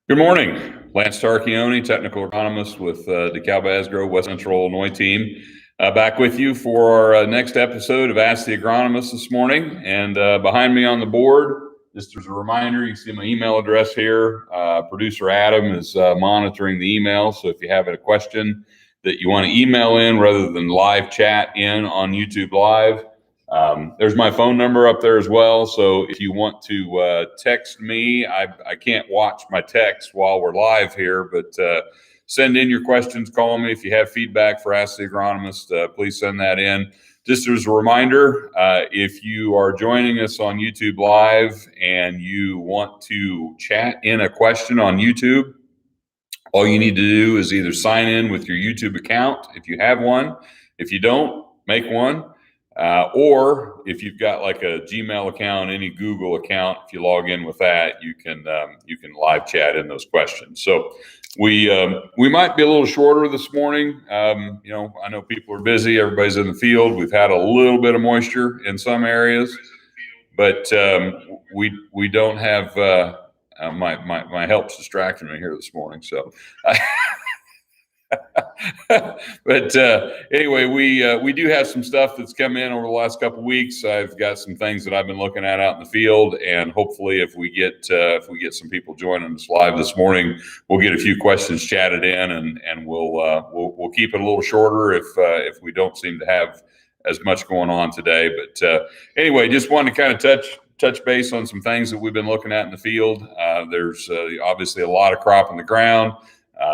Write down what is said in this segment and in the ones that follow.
Good morning. Lance Tarchioni, technical agronomist with DeKalb Asgrow West Central Illinois team. Back with you for our next episode of Ask the Agronomist this morning. And behind me on the board, just as a reminder, you can see my email address here. Producer Adam is monitoring the email. So if you have a question that you want to email in rather than live chat in on YouTube Live, there's my phone number up there as well. So if you want to text me, I can't watch my text while we're live here, but send in your questions, call me. If you have feedback for Ask the Agronomist, please send that in. Just as a reminder, if you are joining us on YouTube Live and you want to chat in a question on YouTube, all you need to do is either sign in with your YouTube account if you have one. If you don't, make one. Or if you've got like a Gmail account, any Google account, if you log in with that, you can live chat in those questions. So we might be a little shorter this morning. I know people are busy. Everybody's in the field. We've had a little bit of moisture in some areas, but we don't have my help's distracting me here this morning. So. But anyway, we do have some stuff that's come in over the last couple of weeks. I've got some things that I've been looking at out in the field, and hopefully, if we get some people joining us live this morning, we'll get a few questions chatted in, and we'll keep it a little shorter if we don't seem to have as much going on today. But anyway, just wanted to kind of touch base on some things that we've been looking at in the field. There's obviously a lot of crop in the ground.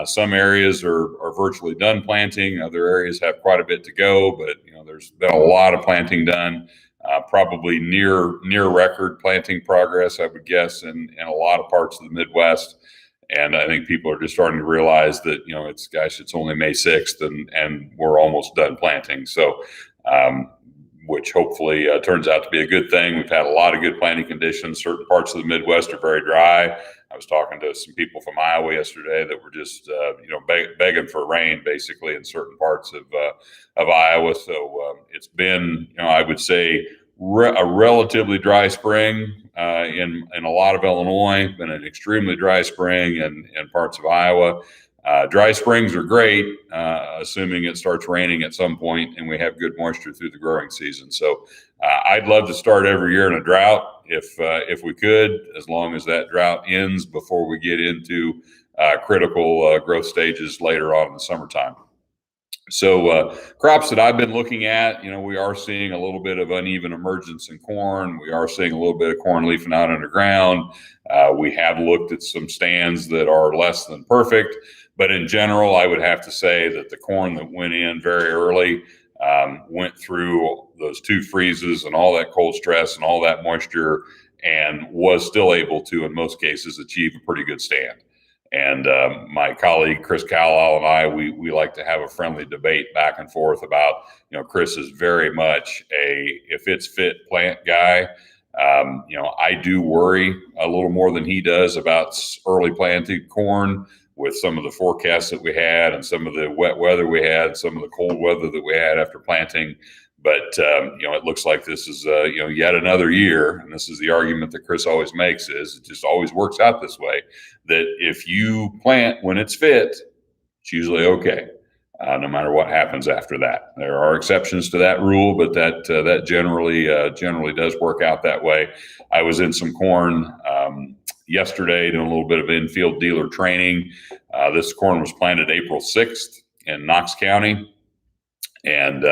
Some areas are virtually done planting. Other areas have quite a bit to go, but there's been a lot of planting done, probably near record planting progress, I would guess, in a lot of parts of the Midwest. And I think people are just starting to realize that it's only May 6th and we're almost done planting. So which hopefully turns out to be a good thing. We've had a lot of good planting conditions. Certain parts of the Midwest are very dry. I was talking to some people from Iowa yesterday that were just, begging for rain, basically, in certain parts of Iowa. So it's been, I would say, a relatively dry spring in a lot of Illinois. Been an extremely dry spring in parts of Iowa. Dry springs are great, assuming it starts raining at some point and we have good moisture through the growing season. So I'd love to start every year in a drought if we could, as long as that drought ends before we get into critical growth stages later on in the summertime. So crops that I've been looking at, we are seeing a little bit of uneven emergence in corn. We are seeing a little bit of corn leafing out underground. We have looked at some stands that are less than perfect. But in general, I would have to say that the corn that went in very early went through those two freezes and all that cold stress and all that moisture and was still able to, in most cases, achieve a pretty good stand. And my colleague, Chris Cowell, and I, we like to have a friendly debate back and forth about, Chris is very much a if it's fit plant guy. I do worry a little more than he does about early planted corn with some of the forecasts that we had and some of the wet weather we had, some of the cold weather that we had after planting. But, it looks like this is, yet another year. And this is the argument that Chris always makes is it just always works out this way, that if you plant when it's fit, it's usually okay, no matter what happens after that. There are exceptions to that rule, but that generally does work out that way. I was in some corn yesterday doing a little bit of infield dealer training. This corn was planted April 6th in Knox County. And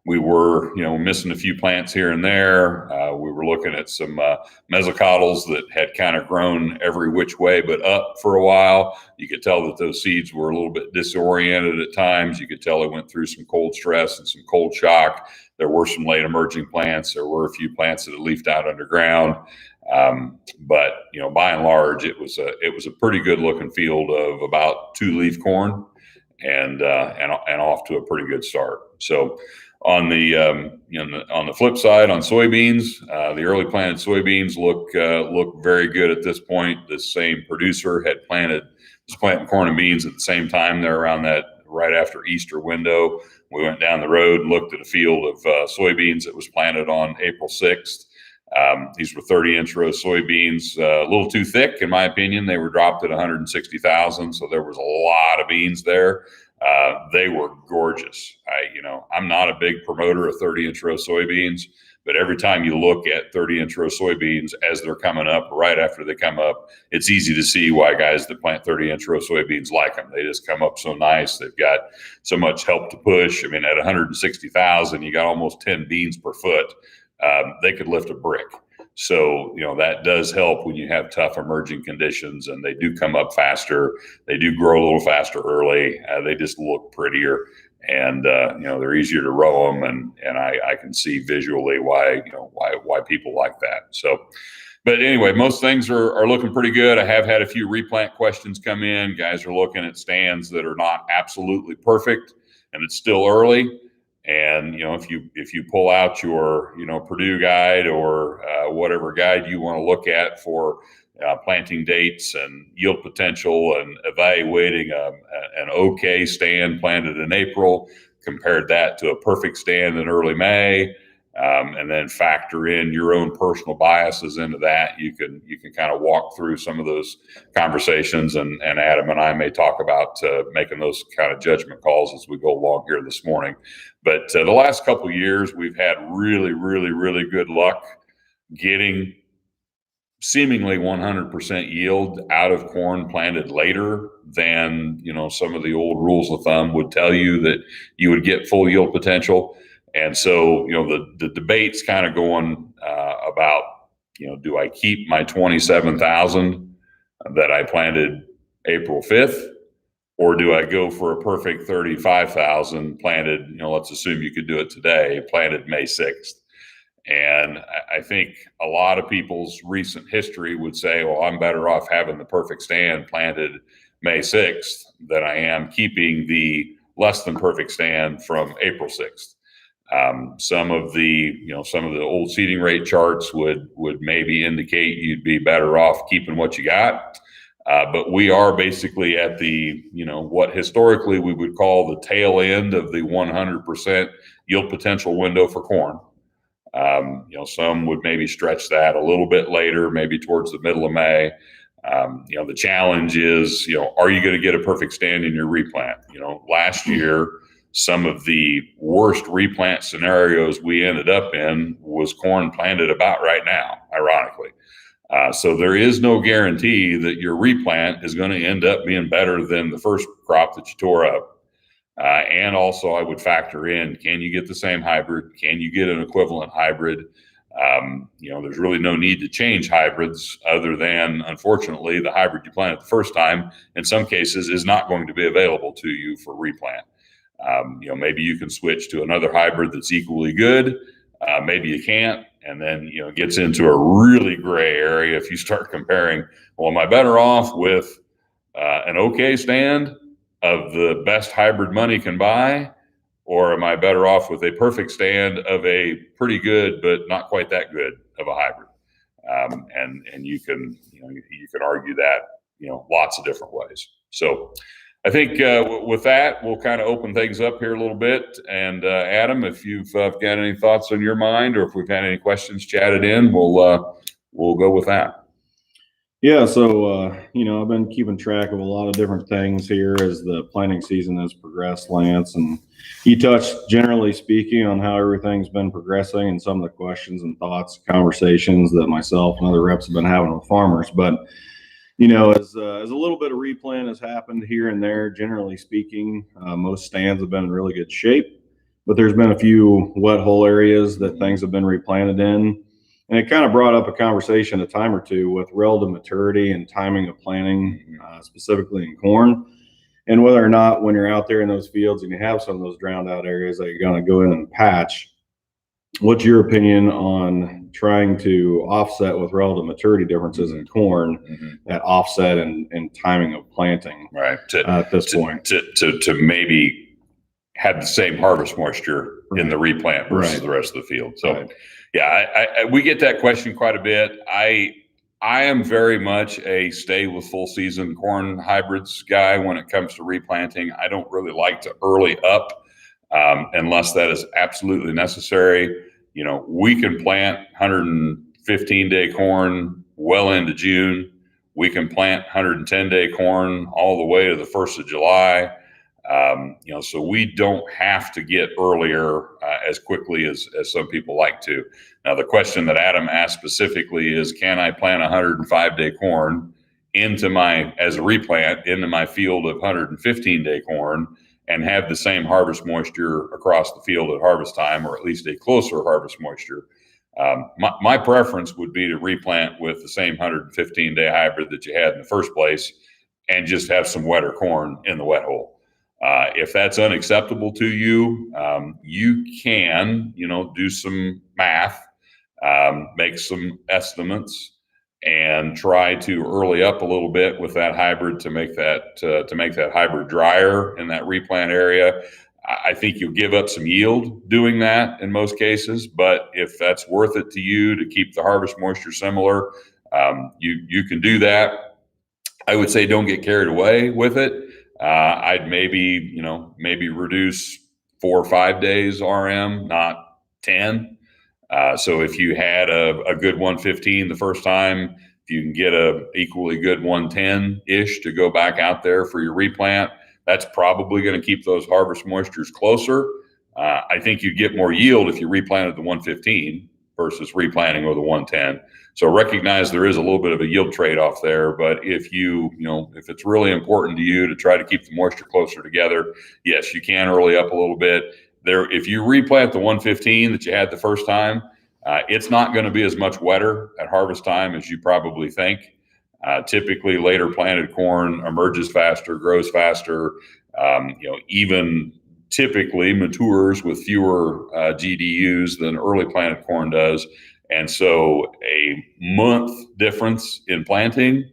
we were, missing a few plants here and there. We were looking at some mesocotyls that had kind of grown every which way but up for a while. You could tell that those seeds were a little bit disoriented at times. You could tell they went through some cold stress and some cold shock. There were some late emerging plants. There were a few plants that had leafed out underground. But by and large, it was a pretty good looking field of about 2-leaf corn, and off to a pretty good start. So on the flip side, on soybeans, the early planted soybeans look very good at this point. The same producer was planting corn and beans at the same time. They're around that right after Easter window. We went down the road and looked at a field of soybeans that was planted on April 6th. These were 30-inch row soybeans, a little too thick, in my opinion. They were dropped at 160,000, so there was a lot of beans there. They were gorgeous. I'm not a big promoter of 30-inch row soybeans, but every time you look at 30-inch row soybeans as they're coming up, right after they come up, it's easy to see why guys that plant 30-inch row soybeans like them. They just come up so nice. They've got so much help to push. I mean, at 160,000, you got almost 10 beans per foot. They could lift a brick. So, that does help when you have tough emerging conditions, and they do come up faster. They do grow a little faster early. They just look prettier, and, they're easier to row them. And I can see visually why people like that. So, but anyway, most things are looking pretty good. I have had a few replant questions come in. Guys are looking at stands that are not absolutely perfect, and it's still early. And, if you pull out your, Purdue guide or whatever guide you want to look at for planting dates and yield potential and evaluating an okay stand planted in April, compared that to a perfect stand in early May, and then factor in your own personal biases into that, you can kind of walk through some of those conversations, and Adam and I may talk about making those kind of judgment calls as we go along here this morning. But the last couple of years, we've had really, really, really good luck getting seemingly 100% yield out of corn planted later than, some of the old rules of thumb would tell you that you would get full yield potential. And so, the debate's kind of going about, do I keep my 27,000 that I planted April 5th? Or do I go for a perfect 35,000 planted, let's assume you could do it today, planted May 6th. And I think a lot of people's recent history would say, well, I'm better off having the perfect stand planted May 6th than I am keeping the less than perfect stand from April 6th. Some of the old seeding rate charts would maybe indicate you'd be better off keeping what you got. But we are basically at the, what historically we would call the tail end of the 100% yield potential window for corn. Some would maybe stretch that a little bit later, maybe towards the middle of May. The challenge is, are you going to get a perfect stand in your replant? Last year, some of the worst replant scenarios we ended up in was corn planted about right now, ironically. So there is no guarantee that your replant is going to end up being better than the first crop that you tore up. And also I would factor in, can you get the same hybrid? Can you get an equivalent hybrid? There's really no need to change hybrids other than, unfortunately, the hybrid you planted the first time, in some cases, is not going to be available to you for replant. Maybe you can switch to another hybrid that's equally good. Maybe you can't. And then, it gets into a really gray area if you start comparing, well, am I better off with an okay stand of the best hybrid money can buy, or am I better off with a perfect stand of a pretty good but not quite that good of a hybrid? And you can argue that lots of different ways. So I think with that, we'll kind of open things up here a little bit. And Adam, if you've got any thoughts on your mind, or if we've had any questions chatted in, we'll go with that. Yeah, so I've been keeping track of a lot of different things here as the planting season has progressed, Lance, and you touched, generally speaking, on how everything's been progressing and some of the questions and thoughts, conversations that myself and other reps have been having with farmers. But as a little bit of replant has happened here and there, generally speaking, most stands have been in really good shape, but there's been a few wet hole areas that things have been replanted in. And it kind of brought up a conversation a time or two with relative maturity and timing of planting, specifically in corn, and whether or not when you're out there in those fields and you have some of those drowned out areas that you're going to go in and patch. What's your opinion on trying to offset with relative maturity differences in corn, that offset and timing of planting at this point? To maybe have the same harvest moisture in the replant versus the rest of the field. So, we get that question quite a bit. I am very much a stay with full season corn hybrids guy when it comes to replanting. I don't really like to early up unless that is absolutely necessary. We can plant 15-day corn well into June. We can plant 110-day corn all the way to the 1st of July. So we don't have to get earlier as quickly as some people like to. Now, the question that Adam asked specifically is, can I plant 105-day corn as a replant into my field of 115-day corn and have the same harvest moisture across the field at harvest time, or at least a closer harvest moisture? My preference would be to replant with the same 115-day hybrid that you had in the first place and just have some wetter corn in the wet hole. If that's unacceptable to you, you can, do some math, make some estimates, and try to early up a little bit with that hybrid to make that hybrid drier in that replant area. I think you'll give up some yield doing that in most cases, but if that's worth it to you to keep the harvest moisture similar, you can do that. I would say don't get carried away with it. I'd maybe reduce 4 or 5 days RM, not 10. So if you had a good 115 the first time, if you can get a equally good 110-ish to go back out there for your replant, that's probably going to keep those harvest moistures closer. I think you'd get more yield if you replanted the 115 versus replanting with a 110. So recognize there is a little bit of a yield trade-off there, but if if it's really important to you to try to keep the moisture closer together, yes, you can early up a little bit. If you replant the 115 that you had the first time, it's not going to be as much wetter at harvest time as you probably think. Typically, later planted corn emerges faster, grows faster, even typically matures with fewer GDUs than early planted corn does. And so a month difference in planting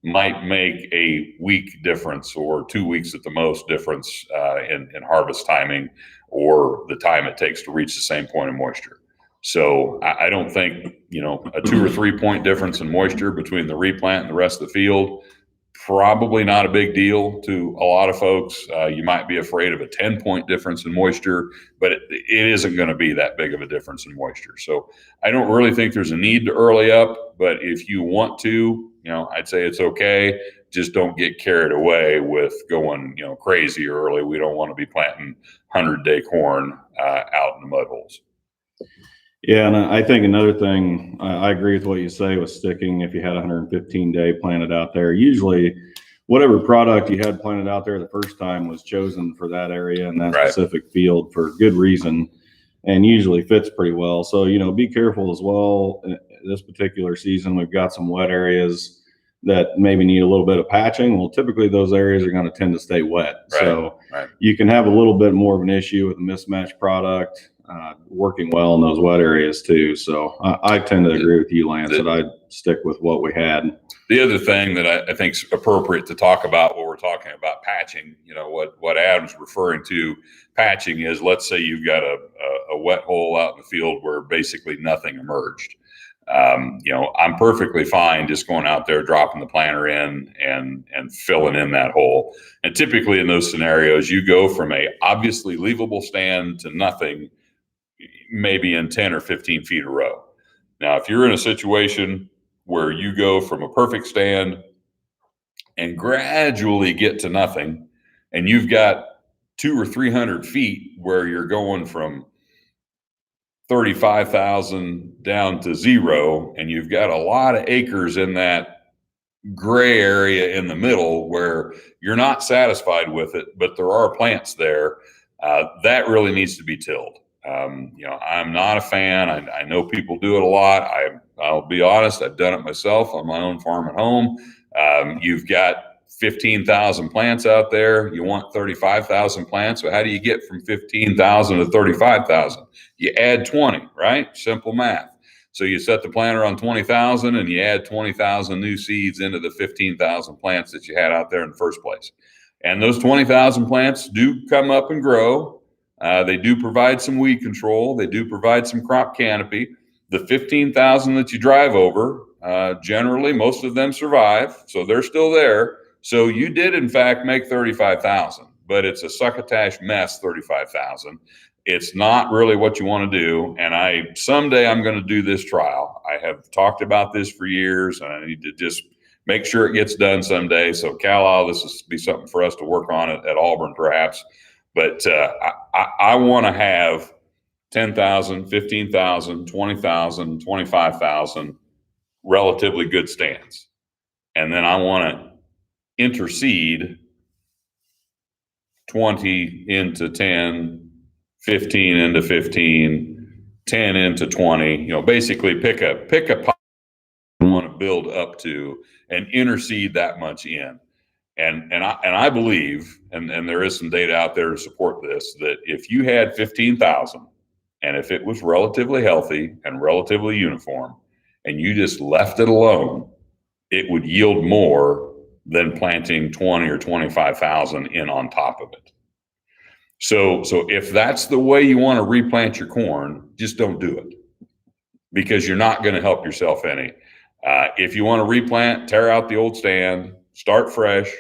might make a week difference, or 2 weeks at the most difference in harvest timing, or the time it takes to reach the same point of moisture. So I don't think, a 2 or 3 point difference in moisture between the replant and the rest of the field, probably not a big deal to a lot of folks. You might be afraid of a 10-point difference in moisture, but it isn't going to be that big of a difference in moisture. So I don't really think there's a need to early up, but if you want to, I'd say it's okay. Just don't get carried away with going, crazy early. We don't want to be planting 100-day corn out in the mud holes. Yeah, and I think another thing, I agree with what you say with sticking. If you had 115-day planted out there, usually whatever product you had planted out there the first time was chosen for that area and that specific field for good reason, and usually fits pretty well. So, be careful as well. This particular season, we've got some wet areas that maybe need a little bit of patching. Well, typically those areas are going to tend to stay wet. So you can have a little bit more of an issue with a mismatched product working well in those wet areas too. So I tend to agree with you, Lance, that I'd stick with what we had. The other thing that I think is appropriate to talk about when we're talking about patching, what Adam's referring to patching is, let's say you've got a wet hole out in the field where basically nothing emerged. I'm perfectly fine just going out there, dropping the planter in and filling in that hole. And typically in those scenarios, you go from a obviously leavable stand to nothing, maybe in 10 or 15 feet a row. Now, if you're in a situation where you go from a perfect stand and gradually get to nothing, and you've got 200 or 300 feet where you're going from 35,000 down to zero, and you've got a lot of acres in that gray area in the middle where you're not satisfied with it, but there are plants there, that really needs to be tilled. I'm not a fan. I know people do it a lot. I'll be honest, I've done it myself on my own farm at home. You've got 15,000 plants out there. You want 35,000 plants. So how do you get from 15,000 to 35,000? You add 20, right? Simple math. So you set the planter on 20,000 and you add 20,000 new seeds into the 15,000 plants that you had out there in the first place. And those 20,000 plants do come up and grow. They do provide some weed control. They do provide some crop canopy. The 15,000 that you drive over, generally most of them survive. So they're still there. So you did in fact make 35,000, but it's a succotash mess 35,000. it's not really what you want to do. And someday I'm going to do this trial. I have talked about this for years, and I need to just make sure it gets done someday. So Cal, this will be something for us to work on at Auburn, perhaps. But I want to have 10,000, 15,000, 20,000, 25,000 relatively good stands. And then I want to interseed 20 into 10, 15 into 15, 10 into 20, basically pick a pot you want to build up to and interseed that much in. And I believe, and there is some data out there to support this, that if you had 15,000 and if it was relatively healthy and relatively uniform and you just left it alone, it would yield more than planting 20 or 25,000 in on top of it. So if that's the way you want to replant your corn, just don't do it, because you're not going to help yourself any. If you want to replant, tear out the old stand, start fresh.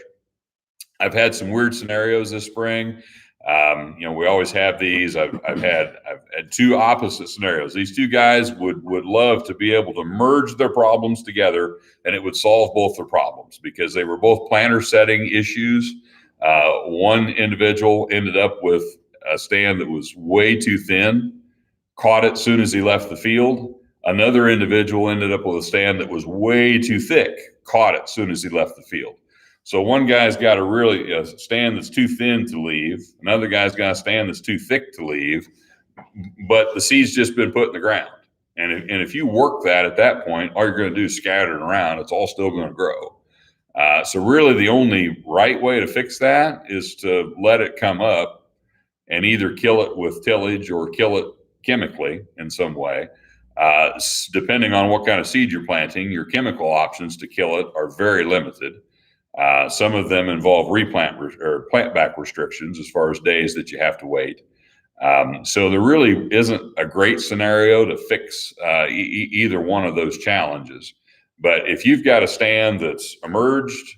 I've had some weird scenarios this spring. We always have these. I've had two opposite scenarios. These two guys would love to be able to merge their problems together, and it would solve both their problems because they were both planter setting issues. One individual ended up with a stand that was way too thin, caught it as soon as he left the field. Another individual ended up with a stand that was way too thick, caught it as soon as he left the field. So one guy's got a stand that's too thin to leave. Another guy's got a stand that's too thick to leave, but the seed's just been put in the ground. And if you work that at that point, all you're going to do is scatter it around. It's all still going to grow. So really the only right way to fix that is to let it come up and either kill it with tillage or kill it chemically in some way. Depending on what kind of seed you're planting, your chemical options to kill it are very limited. Some of them involve replant or plant back restrictions as far as days that you have to wait. So there really isn't a great scenario to fix either one of those challenges. But if you've got a stand that's emerged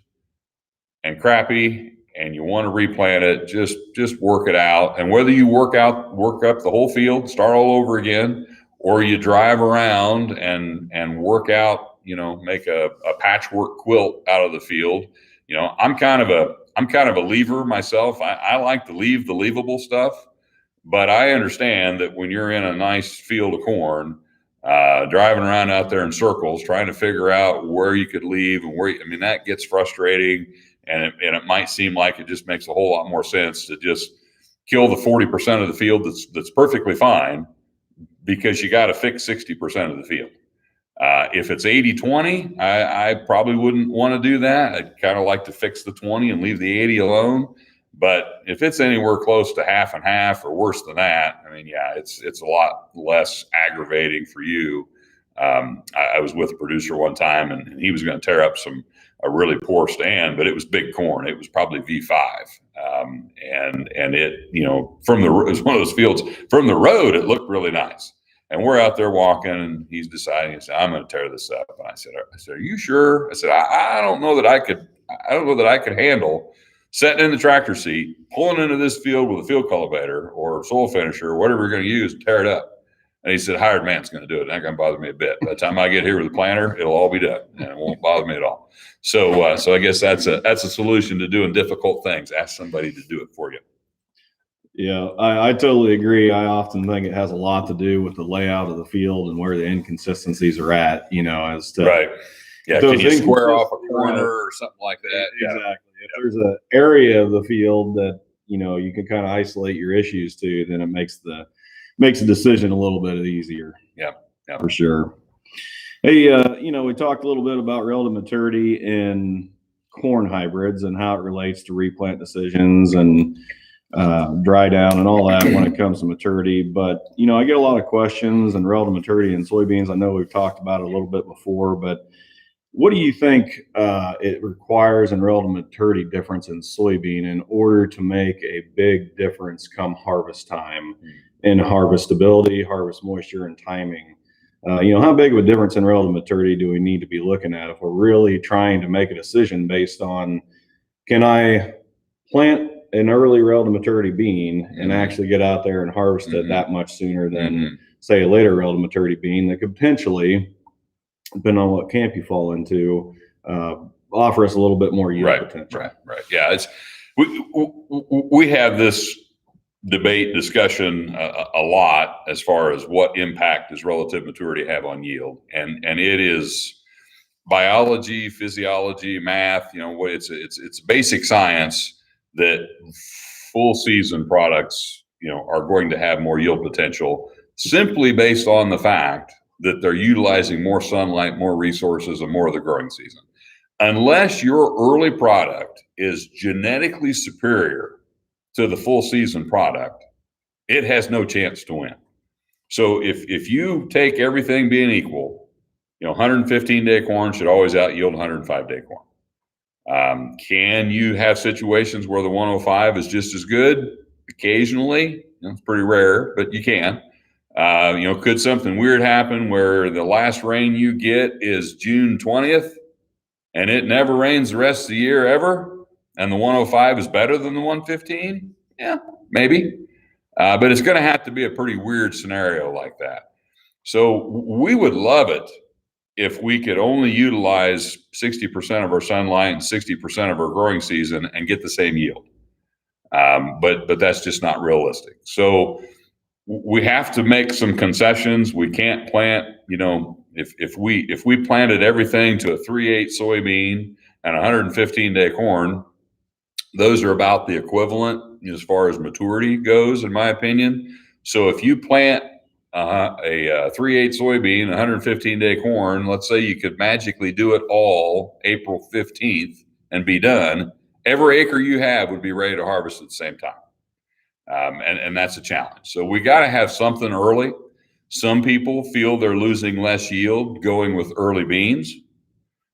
and crappy and you want to replant it, just work it out. And whether you work up the whole field, start all over again, or you drive around and work out, make a patchwork quilt out of the field. I'm kind of a leaver myself. I like to leave the leavable stuff, but I understand that when you're in a nice field of corn, driving around out there in circles, trying to figure out where you could leave and that gets frustrating. And it might seem like it just makes a whole lot more sense to just kill the 40% of the field that's perfectly fine, because you got to fix 60% of the field. If it's 80-20, I probably wouldn't want to do that. I'd kind of like to fix the 20 and leave the 80 alone. But if it's anywhere close to half and half or worse than that, it's a lot less aggravating for you. I was with a producer one time, and he was going to tear up a really poor stand, but it was big corn. It was probably V5, and it it was one of those fields from the road. It looked really nice. And we're out there walking, and he's deciding. He said, "I'm going to tear this up." And I said, "Are you sure?" I said, "I don't know that I could handle sitting in the tractor seat, pulling into this field with a field cultivator or soil finisher or whatever you're going to use to tear it up." And he said, "Hired man's going to do it. It ain't going to bother me a bit. By the time I get here with the planter, it'll all be done, and it won't bother me at all." So I guess that's a solution to doing difficult things. Ask somebody to do it for you. Yeah, I totally agree. I often think it has a lot to do with the layout of the field and where the inconsistencies are at, as to right. Yeah, can you square off a corner or something like that? Exactly. Yeah. If there's an area of the field that you can kind of isolate your issues to, then it makes the decision a little bit easier. Yeah, for sure. Hey, we talked a little bit about relative maturity in corn hybrids and how it relates to replant decisions and dry down and all that when it comes to maturity. But, I get a lot of questions and relative maturity in soybeans. I know we've talked about it a little bit before, but what do you think it requires in relative maturity difference in soybean in order to make a big difference come harvest time in harvestability, harvest moisture, and timing? How big of a difference in relative maturity do we need to be looking at if we're really trying to make a decision based on, can I plant an early relative maturity bean and Mhm. actually get out there and harvest it Mhm. that much sooner than, Mhm. say, a later relative maturity bean that could potentially, depending on what camp you fall into, offer us a little bit more yield potential. Right. Yeah, we have this discussion a lot as far as what impact does relative maturity have on yield, and it is biology, physiology, math. It's basic science that full season products are going to have more yield potential simply based on the fact that they're utilizing more sunlight, more resources, and more of the growing season. Unless your early product is genetically superior to the full season product, it has no chance to win. So if you take everything being equal, 115-day corn should always out yield 105-day corn. Can you have situations where the 105 is just as good? Occasionally, it's pretty rare, but you can. Could something weird happen where the last rain you get is June 20th and it never rains the rest of the year ever, and the 105 is better than the 115? Yeah, maybe. But it's going to have to be a pretty weird scenario like that. So we would love it if we could only utilize 60% of our sunlight and 60% of our growing season and get the same yield. But that's just not realistic. So we have to make some concessions. We can't plant, if we planted everything to a 3/8 soybean and 115-day corn, those are about the equivalent as far as maturity goes, in my opinion. So if you plant a 3/8 soybean, 115-day corn, let's say you could magically do it all April 15th and be done, every acre you have would be ready to harvest at the same time. And that's a challenge. So we got to have something early. Some people feel they're losing less yield going with early beans.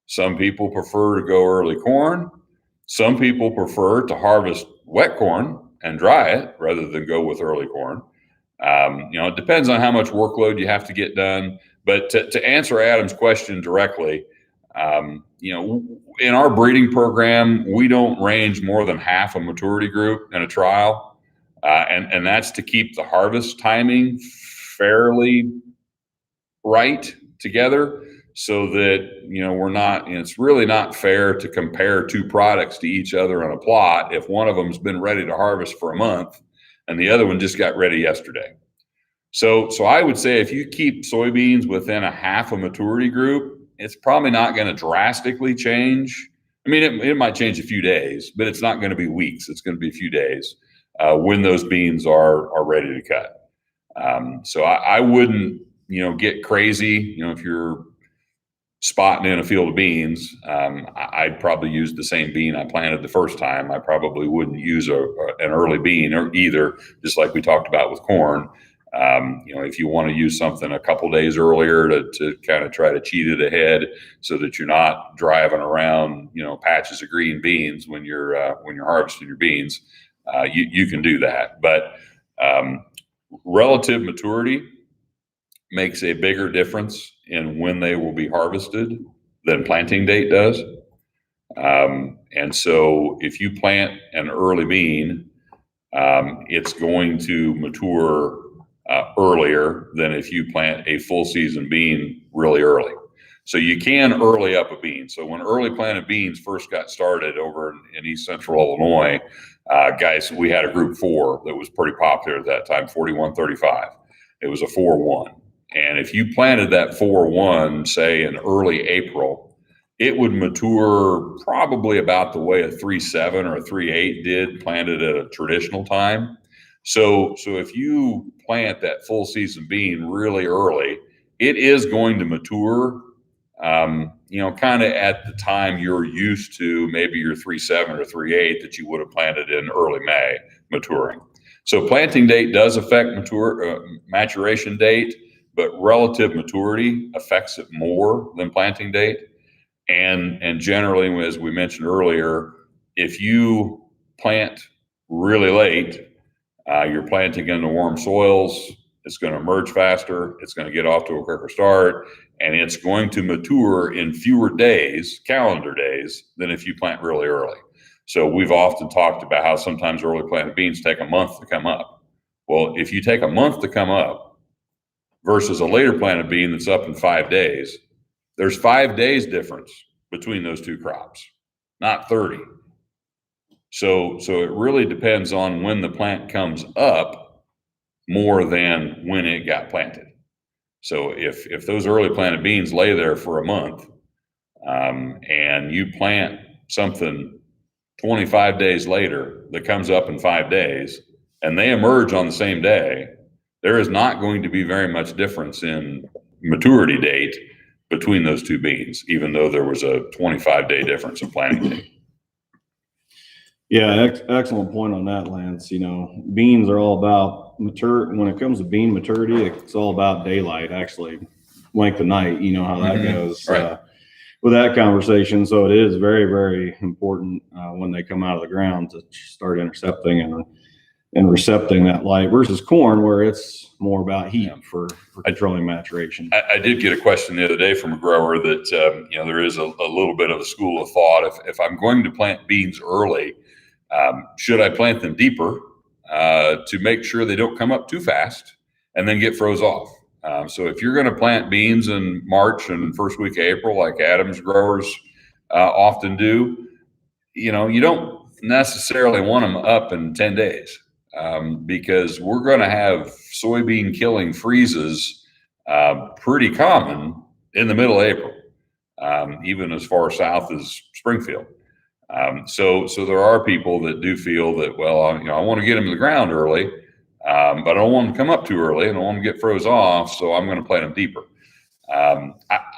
Some people prefer to go early corn. Some people prefer to harvest wet corn and dry it rather than go with early corn. It depends on how much workload you have to get done. But to answer Adam's question directly, in our breeding program, we don't range more than half a maturity group in a trial. And that's to keep the harvest timing fairly right together so that, we're not, it's really not fair to compare two products to each other on a plot if one of them's been ready to harvest for a month and the other one just got ready yesterday. So I would say if you keep soybeans within a half a maturity group, it's probably not going to drastically change. I mean, it might change a few days, but it's not going to be weeks. It's going to be a few days when those beans are ready to cut. So I wouldn't, get crazy. If you're spotting in a field of beans, I'd probably use the same bean I planted the first time. I probably wouldn't use an early bean or either, just like we talked about with corn. If you want to use something a couple days earlier to kind of try to cheat it ahead so that you're not driving around, patches of green beans when you're harvesting your beans, you can do that. But relative maturity makes a bigger difference in when they will be harvested than planting date does. And so if you plant an early bean, it's going to mature earlier than if you plant a full season bean really early. So you can early up a bean. So when early planted beans first got started over in East Central Illinois, guys, we had a group 4 that was pretty popular at that time, 4135. It was a 4-1. And if you planted that 4-1, say in early April, it would mature probably about the way a 3-7 or a 3-8 did planted at a traditional time. So if you plant that full season bean really early, it is going to mature, kind of at the time you're used to maybe your 3-7 or 3-8 that you would have planted in early May maturing. So planting date does affect maturation date, but relative maturity affects it more than planting date. And generally, as we mentioned earlier, if you plant really late, you're planting into warm soils, it's going to emerge faster, it's going to get off to a quicker start, and it's going to mature in fewer days, calendar days, than if you plant really early. So we've often talked about how sometimes early planted beans take a month to come up. Well, if you take a month to come up versus a later planted bean that's up in 5 days, there's 5 days difference between those two crops, not 30. So it really depends on when the plant comes up more than when it got planted. So if those early planted beans lay there for a month, and you plant something 25 days later that comes up in 5 days, and they emerge on the same day, there is not going to be very much difference in maturity date between those two beans, even though there was a 25-day difference in planting date. Yeah, excellent point on that, Lance. Beans are all about when it comes to bean maturity, it's all about daylight, actually, length of night. You know how that goes. Right. With that conversation. So it is very, very important when they come out of the ground to start intercepting and recepting that light versus corn, where it's more about heat for controlling maturation. I did get a question the other day from a grower that, there is a little bit of a school of thought. If I'm going to plant beans early, should I plant them deeper to make sure they don't come up too fast and then get froze off? So if you're going to plant beans in March and first week of April, like Adams growers often do, you don't necessarily want them up in 10 days because we're going to have soybean killing freezes pretty common in the middle of April, even as far south as Springfield. So there are people that do feel that, well, I want to get them to the ground early, but I don't want them to come up too early and I don't want them to get froze off, so I'm going to plant them deeper.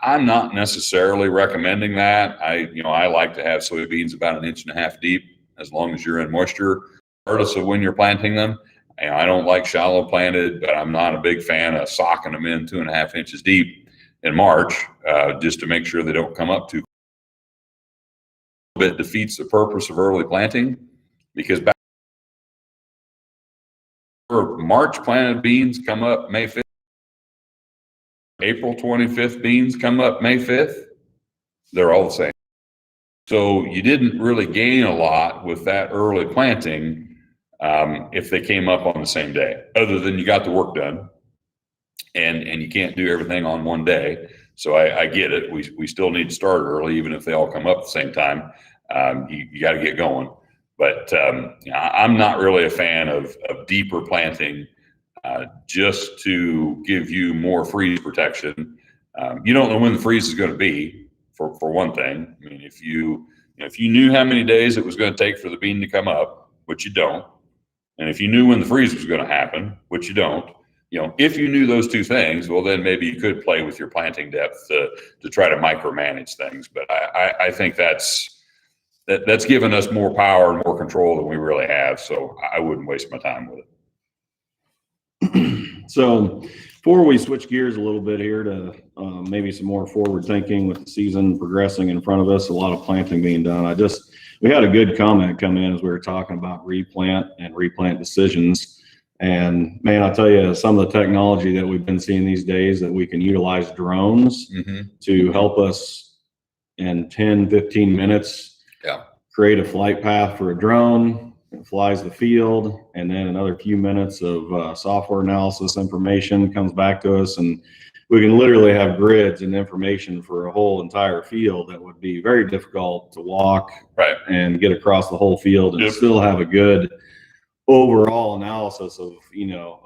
I'm not necessarily recommending that. I like to have soybeans about 1.5 inches deep, as long as you're in moisture, regardless of when you're planting them. I don't like shallow planted, but I'm not a big fan of socking them in 2.5 inches deep in March, just to make sure they don't come up too. It defeats the purpose of early planting, because back March planted beans come up May 5th. April 25th beans come up May 5th. They're all the same. So you didn't really gain a lot with that early planting if they came up on the same day, other than you got the work done, and you can't do everything on one day. So I get it. We still need to start early, even if they all come up at the same time. You got to get going. But I'm not really a fan of deeper planting just to give you more freeze protection. You don't know when the freeze is going to be, for one thing. I mean, if you knew how many days it was going to take for the bean to come up, which you don't, and if you knew when the freeze was going to happen, which you don't, if you knew those two things, well, then maybe you could play with your planting depth to try to micromanage things. But I think that's given us more power and more control than we really have. So I wouldn't waste my time with it. So before we switch gears a little bit here to maybe some more forward thinking with the season progressing in front of us, a lot of planting being done. We had a good comment come in as we were talking about replant and replant decisions. And man, I'll tell you, some of the technology that we've been seeing these days, that we can utilize drones to help us in 10, 15 minutes, create a flight path for a drone. It flies the field, and then another few minutes of software analysis information comes back to us, and we can literally have grids and information for a whole entire field that would be very difficult to walk and get across the whole field and still have a good overall analysis of,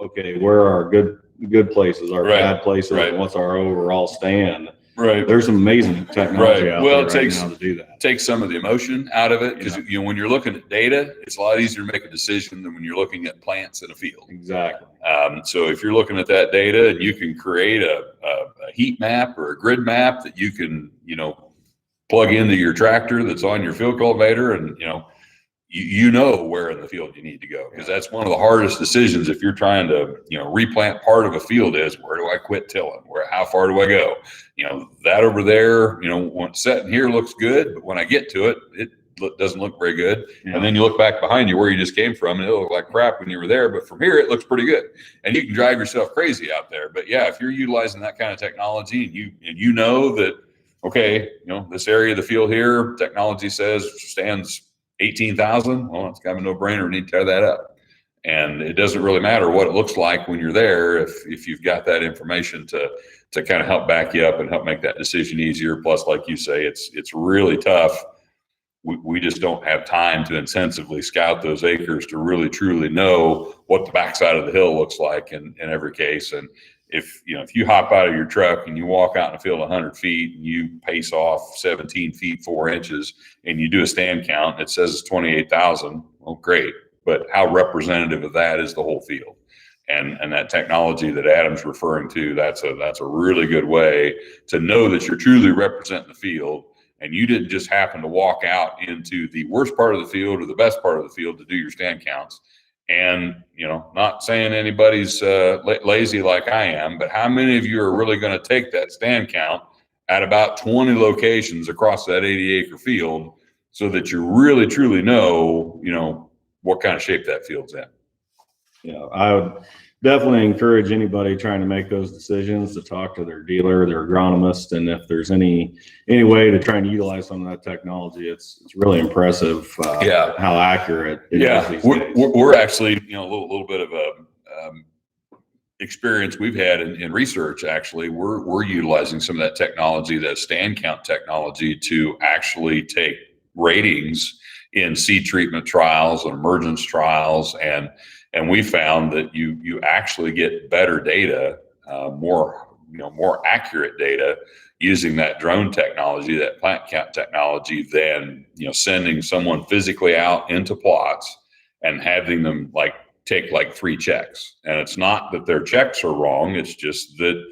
okay, where are our good places, our bad places, and what's our overall stand. Right. There's some amazing technology out there right now to do that. Takes some of the emotion out of it, because when you're looking at data, it's a lot easier to make a decision than when you're looking at plants in a field. Exactly. So if you're looking at that data and you can create a heat map or a grid map that you can, plug into your tractor that's on your field cultivator, and you know where in the field you need to go, because that's one of the hardest decisions if you're trying to replant part of a field is, where do I quit tilling, how far do I go? That over there, when it's sitting here looks good, but when I get to it, it doesn't look very good. And then you look back behind you where you just came from, and it'll look like crap when you were there, but from here it looks pretty good, and you can drive yourself crazy out there. But yeah, if you're utilizing that kind of technology, and you know that, okay, this area of the field here, technology says stands 18,000. Well, it's kind of a no-brainer. We need to tear that up. And it doesn't really matter what it looks like when you're there if you've got that information to kind of help back you up and help make that decision easier. Plus, like you say, it's really tough. We just don't have time to intensively scout those acres to really truly know what the backside of the hill looks like in every case. And if you hop out of your truck and you walk out in a field 100 feet and you pace off 17 feet 4 inches and you do a stand count and it says it's 28,000, well, great. But how representative of that is the whole field? And that technology that Adam's referring to, that's a really good way to know that you're truly representing the field. And you didn't just happen to walk out into the worst part of the field or the best part of the field to do your stand counts. And, not saying anybody's lazy like I am, but how many of you are really going to take that stand count at about 20 locations across that 80-acre field so that you really, truly know, what kind of shape that field's in? Yeah, I would definitely encourage anybody trying to make those decisions to talk to their dealer, their agronomist, and if there's any way to try and utilize some of that technology, it's really impressive. How accurate it is these days. We're actually a little bit of a experience we've had in research. Actually, we're utilizing some of that technology, that stand count technology, to actually take ratings in seed treatment trials and emergence trials, and we found that you actually get better data, more accurate data using that drone technology, that plant count technology, than sending someone physically out into plots and having them take 3 checks. And it's not that their checks are wrong; it's just that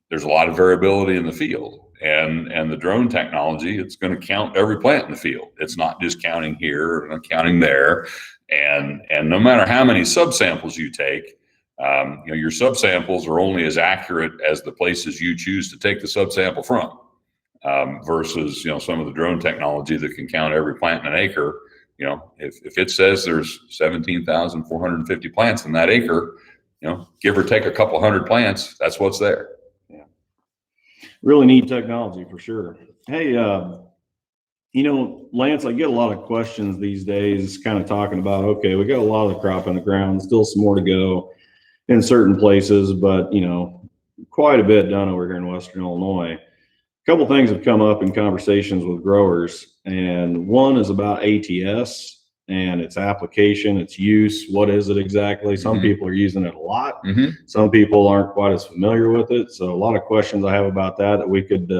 there's a lot of variability in the field. And the drone technology, it's going to count every plant in the field. It's not just counting here and counting there. And no matter how many subsamples you take, your subsamples are only as accurate as the places you choose to take the subsample from, versus some of the drone technology that can count every plant in an acre. If it says there's 17,450 plants in that acre, give or take a couple hundred plants, that's what's there. Yeah, really neat technology for sure. Hey, Lance, I get a lot of questions these days kind of talking about, okay, we got a lot of the crop in the ground, still some more to go in certain places, but, quite a bit done over here in Western Illinois. A couple things have come up in conversations with growers, and one is about ATS and its application, its use. What is it exactly? Some people are using it a lot. Some people aren't quite as familiar with it. So a lot of questions I have about that we could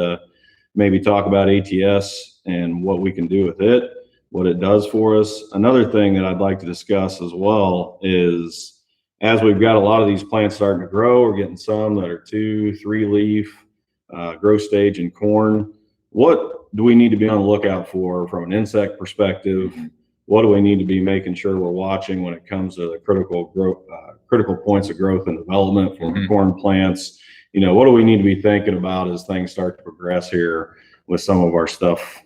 maybe talk about ATS and what we can do with it, what it does for us. Another thing that I'd like to discuss as well is, as we've got a lot of these plants starting to grow, we're getting some that are 2, 3 leaf growth stage in corn. What do we need to be on the lookout for from an insect perspective? What do we need to be making sure we're watching when it comes to the critical points of growth and development for corn plants? What do we need to be thinking about as things start to progress here with some of our stuff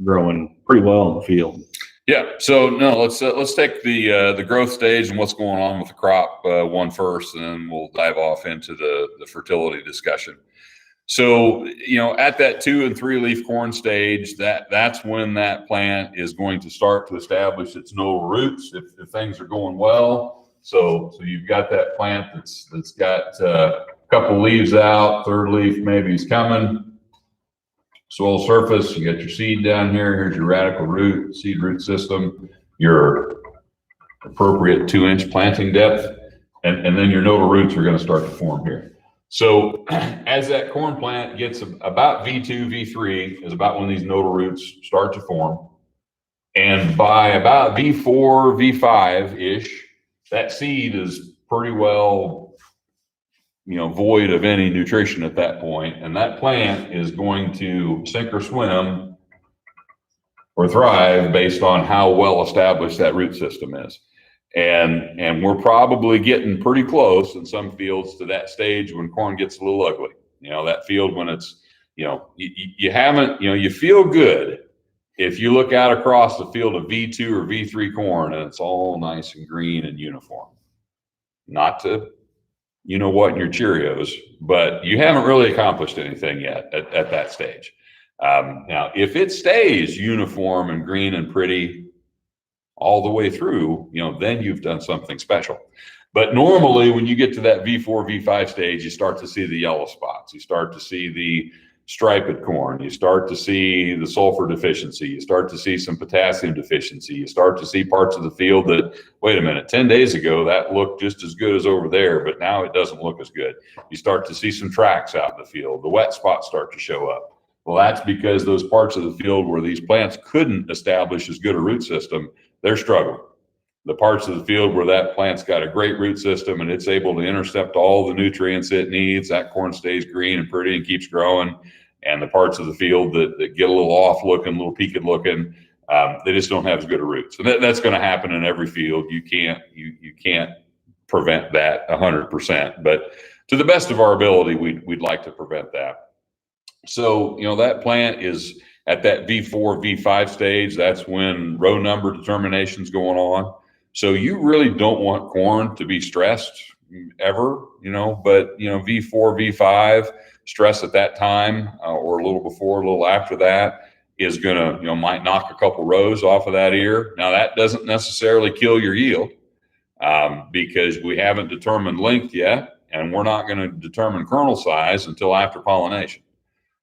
growing pretty well in the field? Yeah. So no, let's take the growth stage and what's going on with the crop one first, and then we'll dive off into the fertility discussion. So, at that 2 and 3 leaf corn stage, that's when that plant is going to start to establish its nodal roots if things are going well. So you've got that plant that's got a couple leaves out, 3rd leaf maybe is coming. Soil surface, you got your seed down here. Here's your radical root, seed root system, your appropriate 2-inch planting depth, and then your nodal roots are going to start to form here. So as that corn plant gets about V2, V3 is about when these nodal roots start to form. And by about V4, V5-ish, that seed is pretty well, void of any nutrition at that point. And that plant is going to sink or swim or thrive based on how well established that root system is. And we're probably getting pretty close in some fields to that stage when corn gets a little ugly. That field when it's, you feel good if you look out across the field of V2 or V3 corn and it's all nice and green and uniform. Not to, what in your Cheerios, but you haven't really accomplished anything yet at that stage. Now, if it stays uniform and green and pretty, all the way through, then you've done something special. But normally when you get to that V4, V5 stage, you start to see the yellow spots. You start to see the striped corn. You start to see the sulfur deficiency. You start to see some potassium deficiency. You start to see parts of the field that, wait a minute, 10 days ago, that looked just as good as over there, but now it doesn't look as good. You start to see some tracks out in the field. The wet spots start to show up. Well, that's because those parts of the field where these plants couldn't establish as good a root system, they're struggling. The parts of the field where that plant's got a great root system and it's able to intercept all the nutrients it needs, that corn stays green and pretty and keeps growing. And the parts of the field that get a little off looking, a little peaked looking, they just don't have as good a roots. And that's going to happen in every field. You can't prevent that 100%, but to the best of our ability, we'd like to prevent that. So, that plant is at that V4, V5 stage. That's when row number determination's going on. So you really don't want corn to be stressed ever, but V4, V5 stress at that time or a little before, a little after that is gonna, might knock a couple rows off of that ear. Now that doesn't necessarily kill your yield because we haven't determined length yet, and we're not going to determine kernel size until after pollination.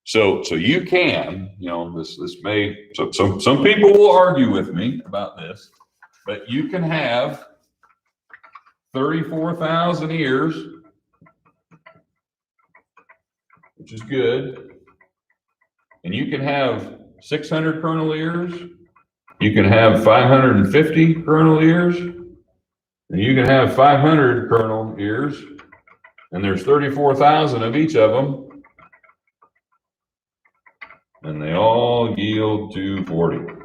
So you can, this may, so some people will argue with me about this, but you can have 34,000 ears, which is good. And you can have 600 kernel ears. You can have 550 kernel ears. And you can have 500 kernel ears. And there's 34,000 of each of them. And they all yield 240.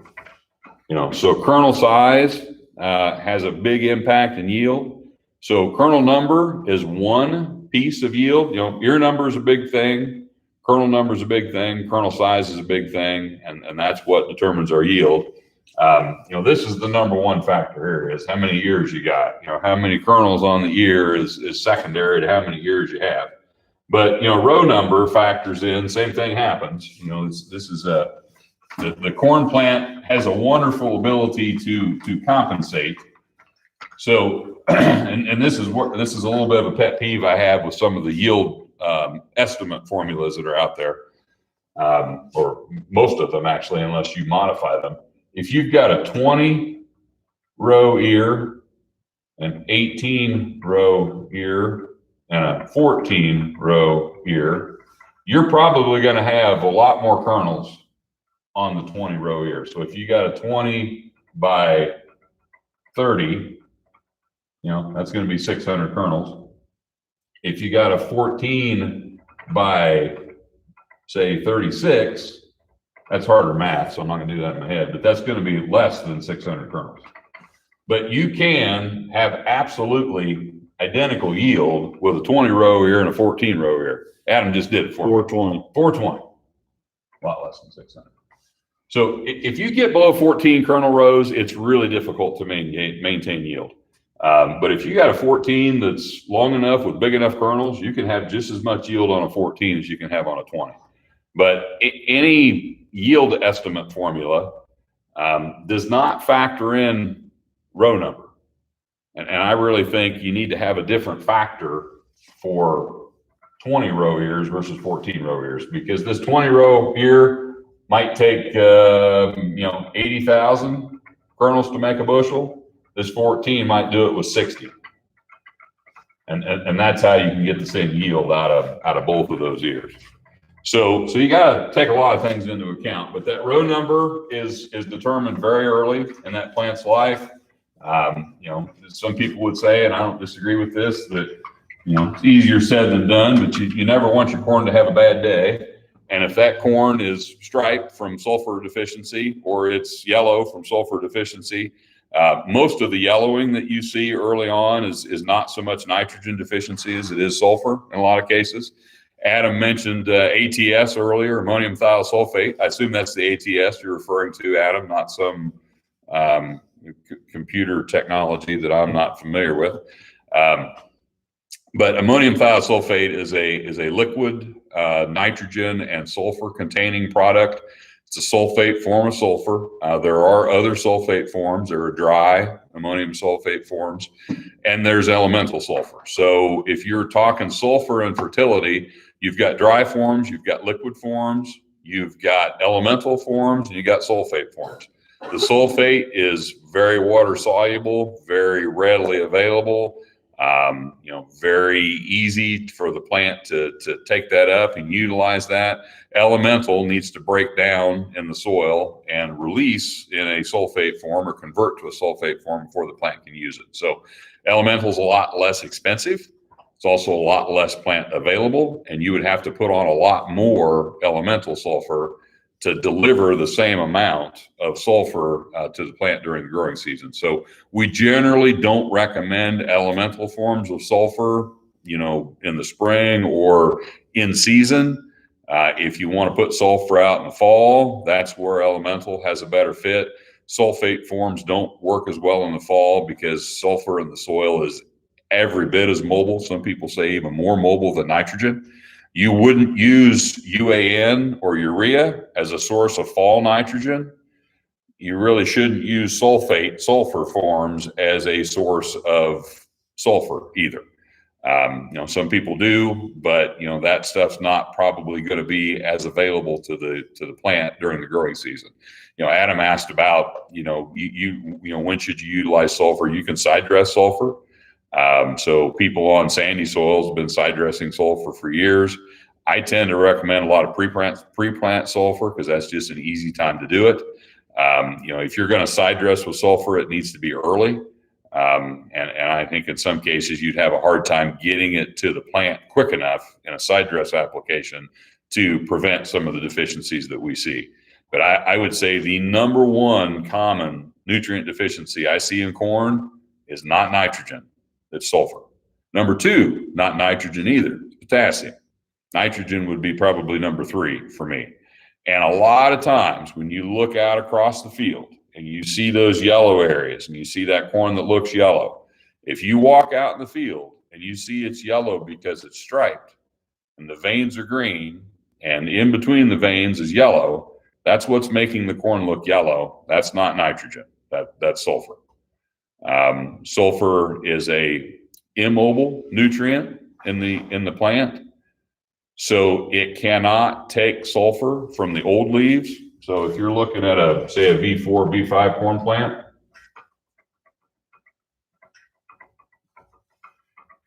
So kernel size has a big impact in yield. So kernel number is one piece of yield. Ear number is a big thing. Kernel number is a big thing. Kernel size is a big thing. And that's what determines our yield. This is the number one factor here is how many ears you got. How many kernels on the ear is secondary to how many ears you have. But, row number factors in, same thing happens. This is the corn plant has a wonderful ability to compensate. So, and this is a little bit of a pet peeve I have with some of the yield estimate formulas that are out there, or most of them actually, unless you modify them. If you've got a 20 row ear, an 18 row ear, and a 14 row ear, you're probably going to have a lot more kernels on the 20 row ear. So if you got a 20 by 30, that's going to be 600 kernels. If you got a 14 by say 36, that's harder math, so I'm not going to do that in my head, but that's going to be less than 600 kernels. But you can have absolutely identical yield with a 20 row ear and a 14 row ear. Adam just did it for 420. 420. A lot less than 600. So if you get below 14 kernel rows, it's really difficult to maintain yield. But if you got a 14 that's long enough with big enough kernels, you can have just as much yield on a 14 as you can have on a 20. But any yield estimate formula does not factor in row number. And I really think you need to have a different factor for 20 row ears versus 14 row ears, because this 20 row ear might take 80,000 kernels to make a bushel. This 14 might do it with 60. And that's how you can get the same yield out of both of those ears. So you got to take a lot of things into account, but that row number is determined very early in that plant's life. Some people would say, and I don't disagree with this, that it's easier said than done, but you never want your corn to have a bad day. And if that corn is striped from sulfur deficiency or it's yellow from sulfur deficiency, most of the yellowing that you see early on is not so much nitrogen deficiency as it is sulfur in a lot of cases. Adam mentioned ATS earlier, ammonium thiosulfate. I assume that's the ATS you're referring to, Adam, not some computer technology that I'm not familiar with. But ammonium thiosulfate is a liquid nitrogen and sulfur containing product. It's a sulfate form of sulfur. There are other sulfate forms. There are dry ammonium sulfate forms, and there's elemental sulfur. So if you're talking sulfur and fertility, you've got dry forms, you've got liquid forms, you've got elemental forms, and you got sulfate forms. The sulfate is very water soluble, very readily available, very easy for the plant to take that up and utilize that. Elemental needs to break down in the soil and release in a sulfate form or convert to a sulfate form before the plant can use it. So elemental is a lot less expensive. It's also a lot less plant available, and you would have to put on a lot more elemental sulfur to deliver the same amount of sulfur to the plant during the growing season. So we generally don't recommend elemental forms of sulfur, in the spring or in season. If you want to put sulfur out in the fall, that's where elemental has a better fit. Sulfate forms don't work as well in the fall because sulfur in the soil is every bit as mobile. Some people say even more mobile than nitrogen. You wouldn't use UAN or urea as a source of fall nitrogen. You really shouldn't use sulfur forms as a source of sulfur either. Some people do, but that stuff's not probably going to be as available to the plant during the growing season. Adam asked about when should you utilize sulfur? You can side dress sulfur. So people on sandy soils have been side dressing sulfur for years. I tend to recommend a lot of pre-plant sulfur because that's just an easy time to do it. If you're going to side dress with sulfur, it needs to be early. And I think in some cases you'd have a hard time getting it to the plant quick enough in a side dress application to prevent some of the deficiencies that we see. But I would say the number one common nutrient deficiency I see in corn is not nitrogen, it's sulfur. Number two, not nitrogen either, it's potassium. Nitrogen would be probably number three for me. And a lot of times when you look out across the field and you see those yellow areas and you see that corn that looks yellow, if you walk out in the field and you see it's yellow because it's striped and the veins are green and in between the veins is yellow, that's what's making the corn look yellow. That's not nitrogen, that's sulfur. Sulfur is a immobile nutrient in the plant. So it cannot take sulfur from the old leaves. So if you're looking at say a V4, V5 corn plant,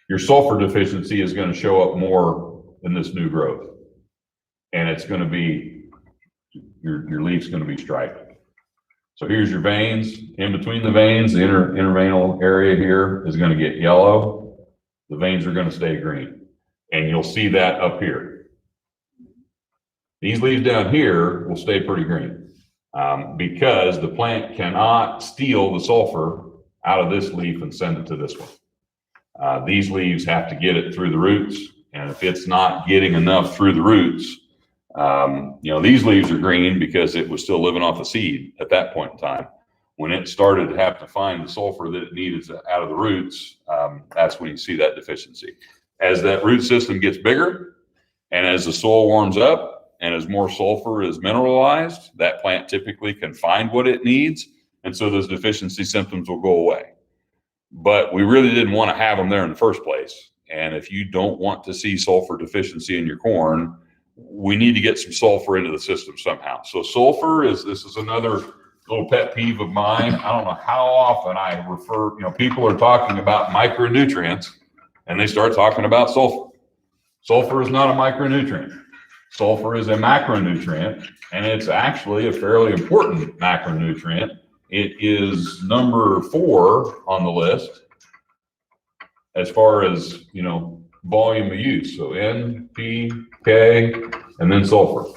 your sulfur deficiency is going to show up more in this new growth. And it's going to be, your leaf's going to be striped. So here's your veins. In between the veins, the interveinal area here is going to get yellow. The veins are going to stay green. And you'll see that up here. These leaves down here will stay pretty green because the plant cannot steal the sulfur out of this leaf and send it to this one. These leaves have to get it through the roots. And if it's not getting enough through the roots, these leaves are green because it was still living off the seed at that point in time. When it started to have to find the sulfur that it needed out of the roots, that's when you see that deficiency. As that root system gets bigger and as the soil warms up and as more sulfur is mineralized, that plant typically can find what it needs. And so those deficiency symptoms will go away. But we really didn't want to have them there in the first place. And if you don't want to see sulfur deficiency in your corn, we need to get some sulfur into the system somehow. So sulfur this is another little pet peeve of mine. I don't know how often I refer, people are talking about micronutrients and they start talking about sulfur. Sulfur is not a micronutrient. Sulfur is a macronutrient, and it's actually a fairly important macronutrient. It is number 4 on the list as far as, volume of use. So N, P, K, and then sulfur.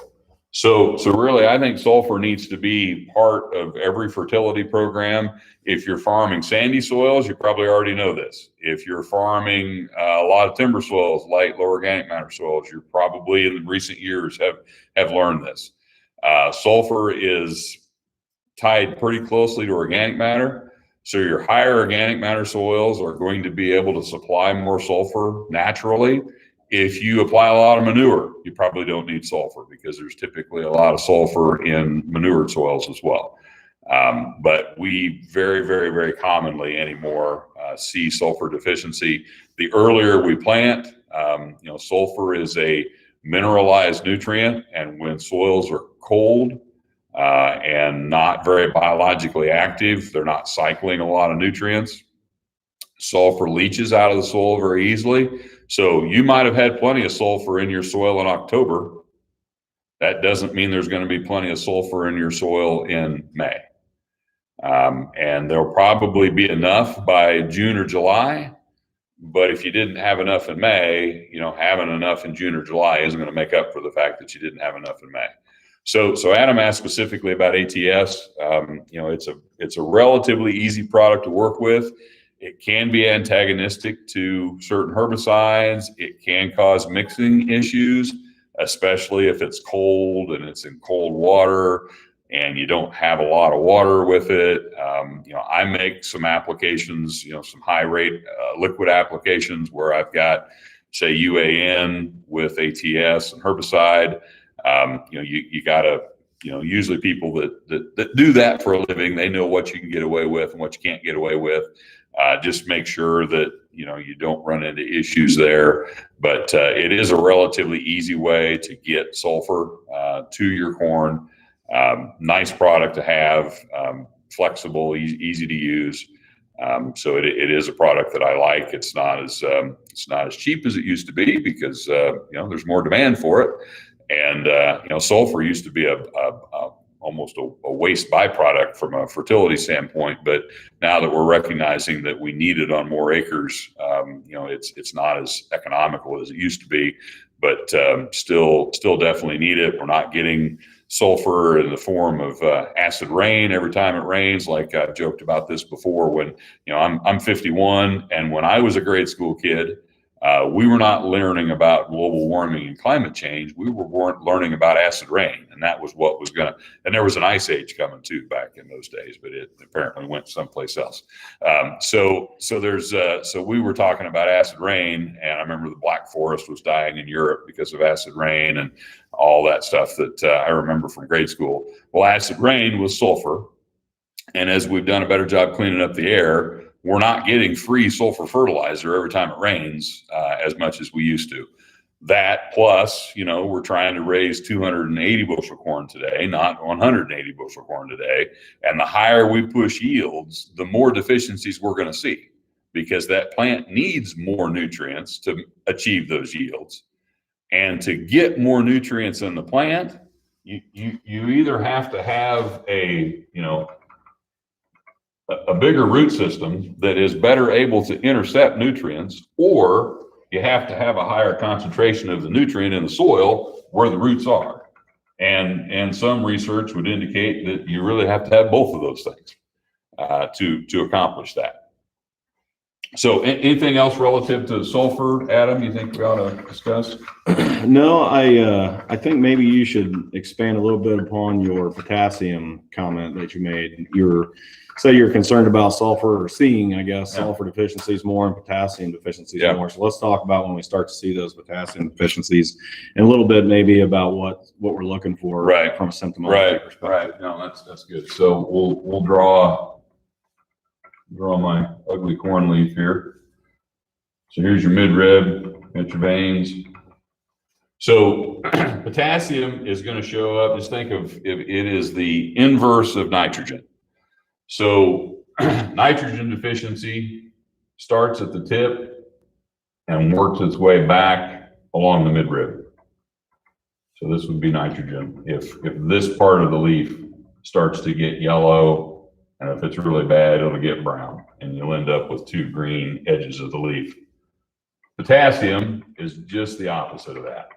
So really, I think sulfur needs to be part of every fertility program. If you're farming sandy soils, you probably already know this. If you're farming a lot of timber soils, light, low organic matter soils, you're probably in recent years have learned this. Sulfur is tied pretty closely to organic matter. So your higher organic matter soils are going to be able to supply more sulfur naturally. If you apply a lot of manure, you probably don't need sulfur because there's typically a lot of sulfur in manured soils as well. But we very, very, very commonly anymore see sulfur deficiency. The earlier we plant, sulfur is a mineralized nutrient, and when soils are cold and not very biologically active, they're not cycling a lot of nutrients. Sulfur leaches out of the soil very easily. So you might have had plenty of sulfur in your soil in October. That doesn't mean there's going to be plenty of sulfur in your soil in May. And there'll probably be enough by June or July. But if you didn't have enough in May, having enough in June or July isn't going to make up for the fact that you didn't have enough in May. So Adam asked specifically about ATS. It's a relatively easy product to work with. It can be antagonistic to certain herbicides. It can cause mixing issues, especially if it's cold and it's in cold water and you don't have a lot of water with it. I make some applications, some high rate liquid applications where I've got, say, UAN with ATS and herbicide. You got to, usually people that do that for a living, they know what you can get away with and what you can't get away with. Just make sure that, you don't run into issues there. But it is a relatively easy way to get sulfur to your corn. Nice product to have, flexible, easy to use. So it is a product that I like. It's not as cheap as it used to be because there's more demand for it. And sulfur used to be almost a waste byproduct from a fertility standpoint, but now that we're recognizing that we need it on more acres, it's not as economical as it used to be, but still definitely need it. We're not getting sulfur in the form of acid rain every time it rains. Like I've joked about this before, when I'm 51, and when I was a grade school kid, we were not learning about global warming and climate change. We were learning about acid rain, and that was what was and there was an ice age coming too back in those days, but it apparently went someplace else. So we were talking about acid rain, and I remember the Black Forest was dying in Europe because of acid rain and all that stuff that I remember from grade school. Well, acid rain was sulfur, and as we've done a better job cleaning up the air, we're not getting free sulfur fertilizer every time it rains as much as we used to. That plus, we're trying to raise 280 bushel corn today, not 180 bushel corn today. And the higher we push yields, the more deficiencies we're going to see, because that plant needs more nutrients to achieve those yields. And to get more nutrients in the plant, you either have to have a bigger root system that is better able to intercept nutrients, or you have to have a higher concentration of the nutrient in the soil where the roots are. And some research would indicate that you really have to have both of those things to accomplish that. So anything else relative to sulfur, Adam, you think we ought to discuss? No, I think maybe you should expand a little bit upon your potassium comment that you made. You're concerned about sulfur, or seeing, I guess, sulfur deficiencies more and potassium deficiencies more. So let's talk about when we start to see those potassium deficiencies, and a little bit maybe about what we're looking for from a symptomology perspective. Right. No, that's good. So we'll draw my ugly corn leaf here. So here's your midrib, got your veins. So potassium is going to show up. Just think of it is the inverse of nitrogen. So nitrogen deficiency starts at the tip and works its way back along the midrib. So this would be nitrogen. If this part of the leaf starts to get yellow, and if it's really bad, it'll get brown, and you'll end up with two green edges of the leaf. Potassium is just the opposite of that.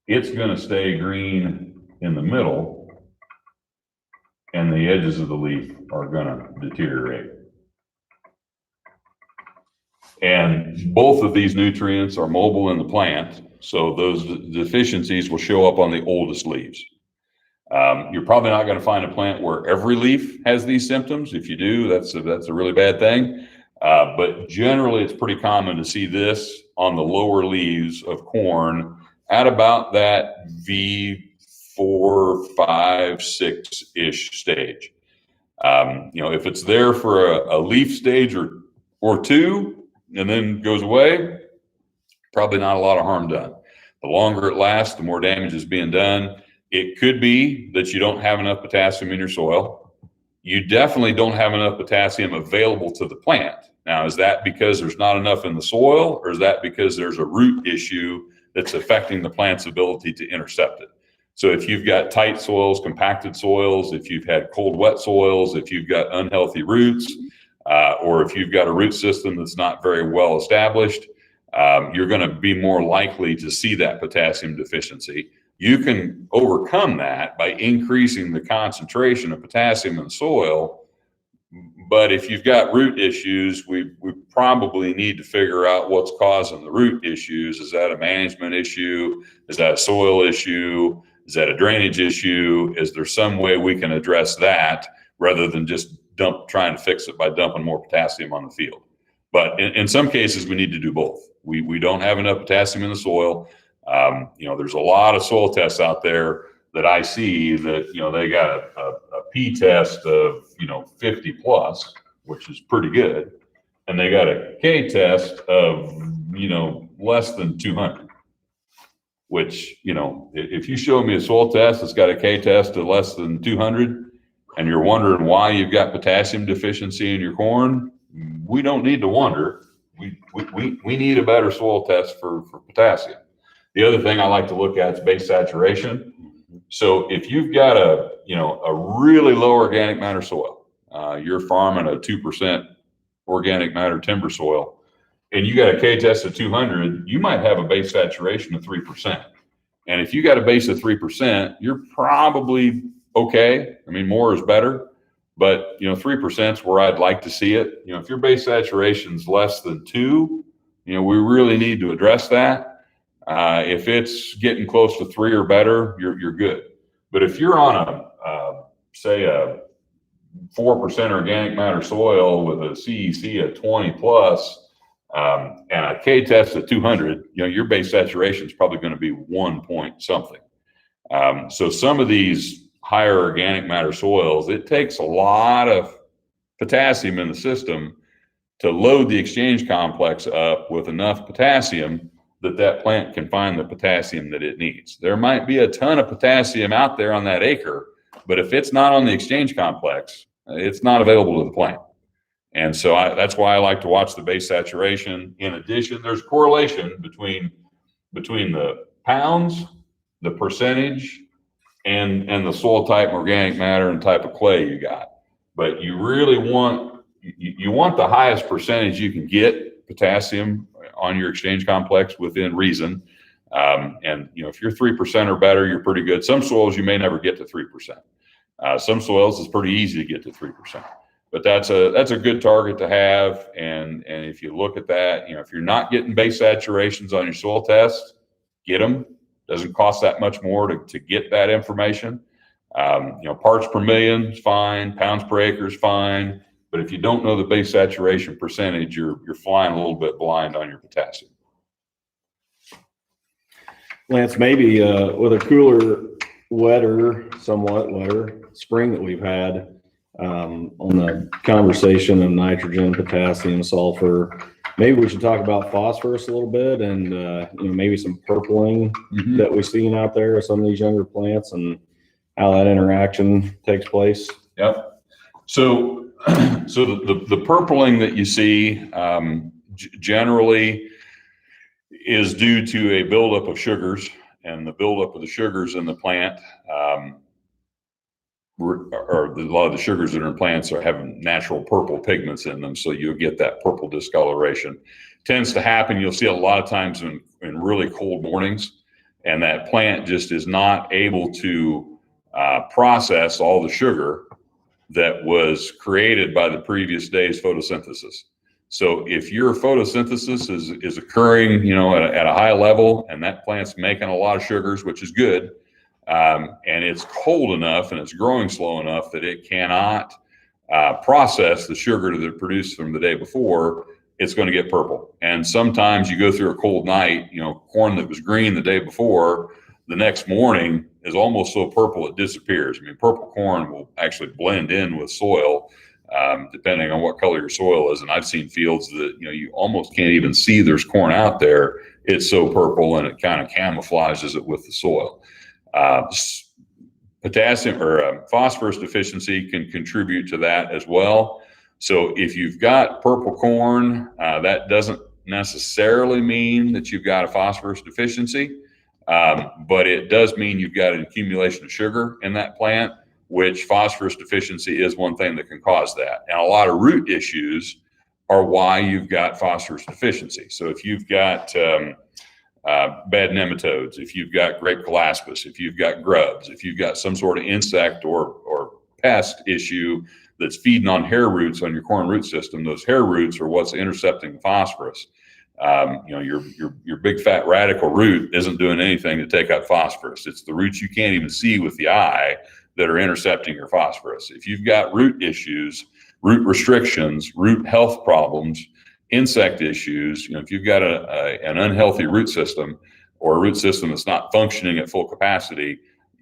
It's going to stay green in the middle, and the edges of the leaf are going to deteriorate. And both of these nutrients are mobile in the plant, so those deficiencies will show up on the oldest leaves. You're probably not going to find a plant where every leaf has these symptoms. If you do, that's a really bad thing. But generally, it's pretty common to see this on the lower leaves of corn at about that V4, 5, 6-ish stage. If it's there for a leaf stage or two and then goes away, probably not a lot of harm done. The longer it lasts, the more damage is being done. It could be that you don't have enough potassium in your soil. You definitely don't have enough potassium available to the plant. Now, is that because there's not enough in the soil, or is that because there's a root issue that's affecting the plant's ability to intercept it? So if you've got tight soils, compacted soils, if you've had cold, wet soils, if you've got unhealthy roots, or if you've got a root system that's not very well established, you're going to be more likely to see that potassium deficiency. You can overcome that by increasing the concentration of potassium in the soil. But if you've got root issues, we probably need to figure out what's causing the root issues. Is that a management issue? Is that a soil issue? Is that a drainage issue? Is there some way we can address that rather than just trying to fix it by dumping more potassium on the field? But in some cases, we need to do both. We don't have enough potassium in the soil. There's a lot of soil tests out there that I see that, they got a P test of, 50 plus, which is pretty good. And they got a K test of, less than 200, which, if you show me a soil test that's got a K test of less than 200, and you're wondering why you've got potassium deficiency in your corn, we don't need to wonder. We need a better soil test for potassium. The other thing I like to look at is base saturation. So if you've got a really low organic matter soil, you're farming a 2% organic matter timber soil, and you got a K test of 200, you might have a base saturation of 3%. And if you got a base of 3%, you're probably okay. I mean, more is better, but 3% is where I'd like to see it. If your base saturation is less than 2, we really need to address that. If it's getting close to 3 or better, you're good. But if you're on say a 4% organic matter soil with a CEC of 20 plus, and a K test of 200, your base saturation is probably going to be 1 point something. So some of these higher organic matter soils, it takes a lot of potassium in the system to load the exchange complex up with enough potassium that plant can find the potassium that it needs. There might be a ton of potassium out there on that acre, but if it's not on the exchange complex, it's not available to the plant. And so that's why I like to watch the base saturation. In addition, there's a correlation between the pounds, the percentage, and the soil type, organic matter, and type of clay you got. But you really want the highest percentage you can get potassium on your exchange complex within reason. If you're 3% or better, you're pretty good. Some soils you may never get to 3%. Some soils it's pretty easy to get to 3%. But that's a good target to have. And if you look at that, if you're not getting base saturations on your soil test, get them. Doesn't cost that much more to get that information. Parts per million is fine. Pounds per acre is fine. But if you don't know the base saturation percentage, you're flying a little bit blind on your potassium. Lance, maybe with a cooler, somewhat wetter spring that we've had, on the conversation of nitrogen, potassium, sulfur, maybe we should talk about phosphorus a little bit, and maybe some purpling that we've seen out there with some of these younger plants and how that interaction takes place. Yep. So the purpling that you see generally is due to a buildup of sugars, and the buildup of the sugars in the plant, or a lot of the sugars that are in plants are having natural purple pigments in them, so you'll get that purple discoloration. Tends to happen, you'll see a lot of times in really cold mornings, and that plant just is not able to process all the sugar that was created by the previous day's photosynthesis. So if your photosynthesis is occurring, at a high level, and that plant's making a lot of sugars, which is good, and it's cold enough and it's growing slow enough that it cannot process the sugar that it produced from the day before, it's going to get purple. And sometimes you go through a cold night, corn that was green the day before, the next morning is almost so purple it disappears. I mean, purple corn will actually blend in with soil, depending on what color your soil is. And I've seen fields that, you almost can't even see there's corn out there. It's so purple, and it kind of camouflages it with the soil. Potassium or phosphorus deficiency can contribute to that as well. So if you've got purple corn, that doesn't necessarily mean that you've got a phosphorus deficiency, but it does mean you've got an accumulation of sugar in that plant, which phosphorus deficiency is one thing that can cause that. And a lot of root issues are why you've got phosphorus deficiency. So if you've got bad nematodes, if you've got grape colaspis, if you've got grubs, if you've got some sort of insect or pest issue that's feeding on hair roots on your corn root system, those hair roots are what's intercepting phosphorus. Your big fat radical root isn't doing anything to take up phosphorus. It's the roots you can't even see with the eye that are intercepting your phosphorus. If you've got root issues, root restrictions, root health problems, insect issues, if you've got an unhealthy root system or a root system that's not functioning at full capacity,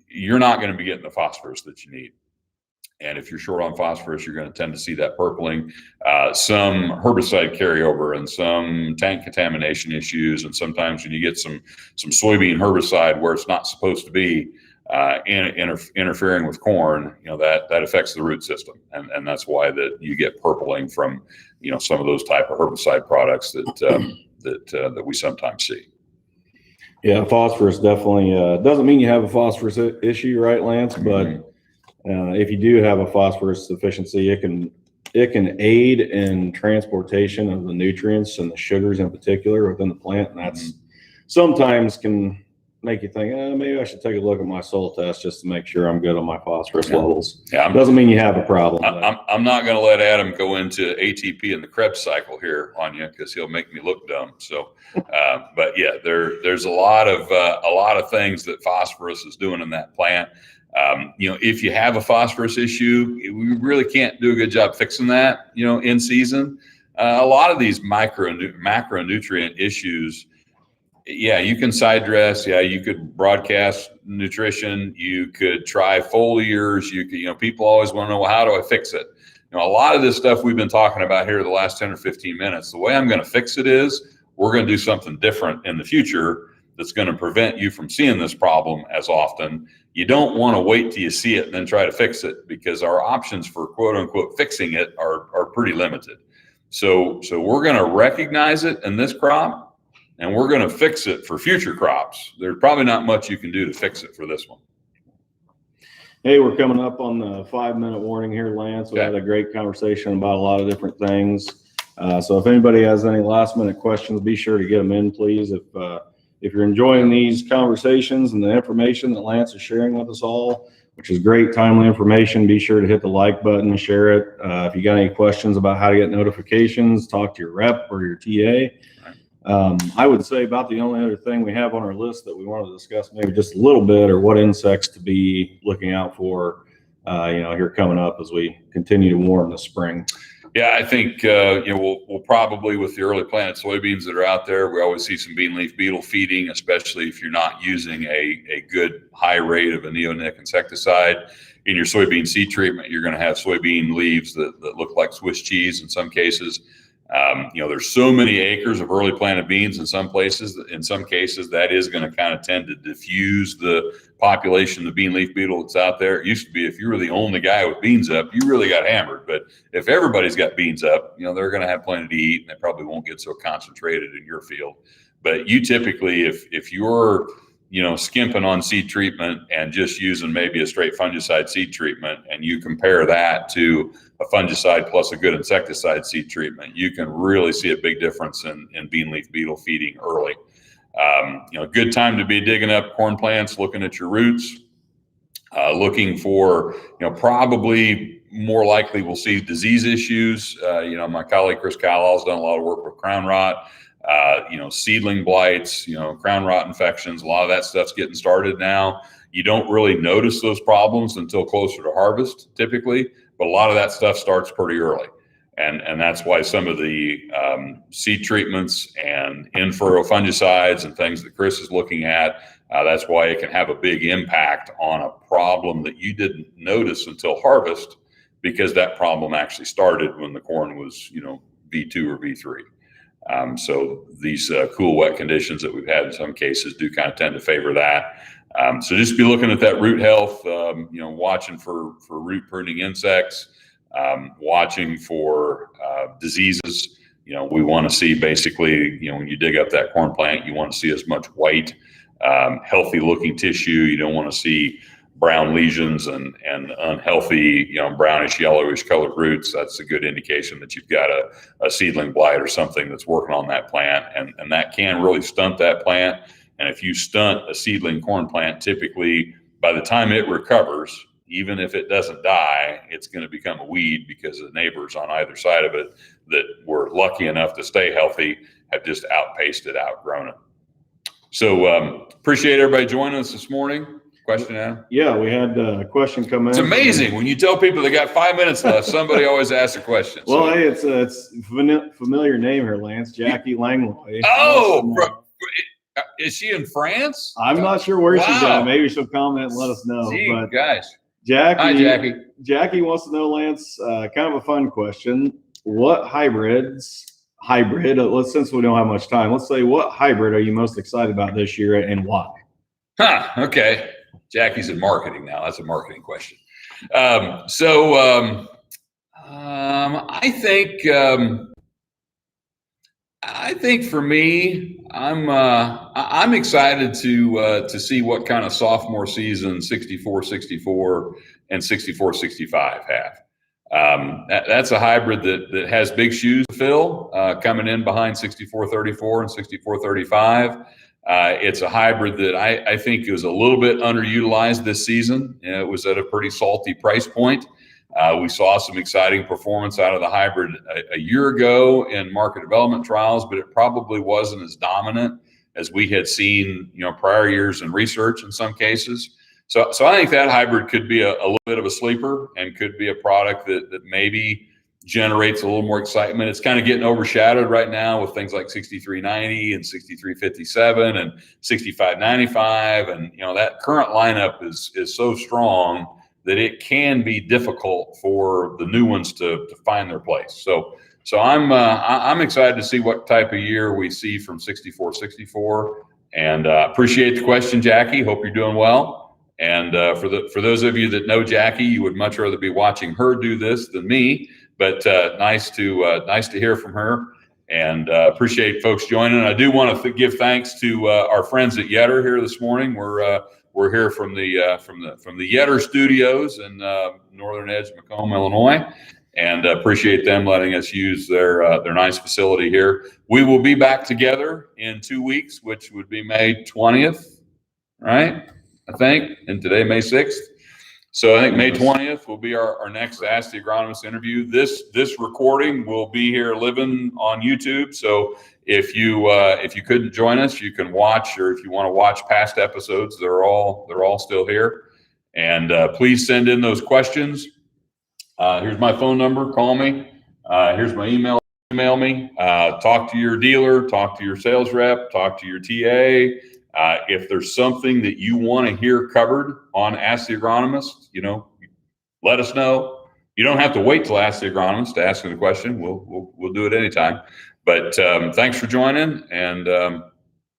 you're not going to be getting the phosphorus that you need. And if you're short on phosphorus, you're going to tend to see that purpling, some herbicide carryover, and some tank contamination issues. And sometimes when you get some soybean herbicide where it's not supposed to be, interfering with corn, that affects the root system, and that's why that you get purpling from some of those type of herbicide products that we sometimes see. Yeah, phosphorus definitely doesn't mean you have a phosphorus issue, right, Lance? But if you do have a phosphorus deficiency, it can aid in transportation of the nutrients and the sugars in particular within the plant, and that's sometimes can make you think, maybe I should take a look at my soil test just to make sure I'm good on my phosphorus levels. Yeah, doesn't mean you have a problem. I'm not going to let Adam go into ATP and the Krebs cycle here on you, because he'll make me look dumb. So, but yeah, there's a lot of things that phosphorus is doing in that plant. If you have a phosphorus issue, we really can't do a good job fixing that, in season. A lot of these macronutrient issues, yeah, you can side dress. Yeah, you could broadcast nutrition. You could try foliars. You could, people always want to know, well, how do I fix it? A lot of this stuff we've been talking about here the last 10 or 15 minutes, the way I'm going to fix it is we're going to do something different in the future that's going to prevent you from seeing this problem as often. You don't want to wait till you see it and then try to fix it, because our options for quote unquote fixing it are pretty limited. So we're going to recognize it in this crop, and we're going to fix it for future crops. There's probably not much you can do to fix it for this one. Hey, we're coming up on the 5-minute warning here, Lance. We had a great conversation about a lot of different things. So if anybody has any last-minute questions, be sure to get them in, please. If you're enjoying these conversations and the information that Lance is sharing with us all, which is great, timely information, be sure to hit the like button, share it. If you got any questions about how to get notifications, talk to your rep or your TA. I would say about the only other thing we have on our list that we want to discuss maybe just a little bit, or what insects to be looking out for, here coming up as we continue to warm this spring. Yeah, I think, we'll probably, with the early planted soybeans that are out there, we always see some bean leaf beetle feeding, especially if you're not using a good high rate of a neonic insecticide. In your soybean seed treatment, you're going to have soybean leaves that look like Swiss cheese in some cases. There's so many acres of early planted beans in some cases that is going to kind of tend to diffuse the population of bean leaf beetle that's out there. It used to be if you were the only guy with beans up, you really got hammered. But if everybody's got beans up, they're going to have plenty to eat, and they probably won't get so concentrated in your field. But you typically, if you're skimping on seed treatment and just using maybe a straight fungicide seed treatment, and you compare that to a fungicide plus a good insecticide seed treatment, you can really see a big difference in bean leaf beetle feeding early. Good time to be digging up corn plants, looking at your roots, looking for, probably more likely we'll see disease issues. My colleague Chris Callow's done a lot of work with crown rot. Seedling blights, crown rot infections, a lot of that stuff's getting started now. You don't really notice those problems until closer to harvest typically, but a lot of that stuff starts pretty early. And that's why some of the seed treatments and in-furrow fungicides and things that Chris is looking at, that's why it can have a big impact on a problem that you didn't notice until harvest, because that problem actually started when the corn was, V2 or V3. So these cool, wet conditions that we've had in some cases do kind of tend to favor that. So just be looking at that root health, watching for root pruning insects, watching for diseases. We want to see basically, when you dig up that corn plant, you want to see as much white, healthy looking tissue. You don't want to see brown lesions and unhealthy, brownish, yellowish colored roots. That's a good indication that you've got a seedling blight or something that's working on that plant. And that can really stunt that plant. And if you stunt a seedling corn plant, typically by the time it recovers, even if it doesn't die, it's going to become a weed, because the neighbors on either side of it that were lucky enough to stay healthy have just outpaced it, outgrown it. So appreciate everybody joining us this morning. Question, Adam? Yeah, we had a question come in. It's amazing when you tell people they got 5 minutes left, somebody always asks a question. Well, hey, it's a familiar name here, Lance. Jackie Langlois. Oh, is she in France? I'm not sure where she's at. Maybe she'll comment and let us know. Gee, but guys. Jackie, hi, Jackie. Jackie wants to know, Lance, kind of a fun question. What since we don't have much time, let's say, what hybrid are you most excited about this year and why? Okay. Jackie's in marketing now. That's a marketing question. I think for me, I'm excited to see what kind of sophomore season 64-64 and 64-65 have. That's a hybrid that has big shoes to fill, coming in behind 64-34 and 64-35. It's a hybrid that I think is a little bit underutilized this season. It was at a pretty salty price point. We saw some exciting performance out of the hybrid a year ago in market development trials, but it probably wasn't as dominant as we had seen, prior years in research in some cases. So I think that hybrid could be a little bit of a sleeper and could be a product that maybe generates a little more excitement. It's kind of getting overshadowed right now with things like 6390 and 6357 and 6595. And, that current lineup is so strong that it can be difficult for the new ones to find their place. So I'm excited to see what type of year we see from 64-64, and appreciate the question, Jackie. Hope you're doing well. And for those of you that know Jackie, you would much rather be watching her do this than me. But nice to hear from her, and appreciate folks joining. I do want to give thanks to our friends at Yetter here this morning. We're here from the Yetter Studios in Northern Edge, Macomb, Illinois, and appreciate them letting us use their nice facility here. We will be back together in 2 weeks, which would be May 20th, right? I think, and today May 6th. So I think May 20th will be our next Ask the Agronomist interview. This recording will be here living on YouTube. So if you couldn't join us, you can watch, or if you want to watch past episodes, they're all still here. And please send in those questions. Here's my phone number. Call me. Here's my email. Email me. Talk to your dealer. Talk to your sales rep. Talk to your TA. If there's something that you want to hear covered on Ask the Agronomist, let us know. You don't have to wait till Ask the Agronomist to ask the question. We'll do it anytime. But thanks for joining, and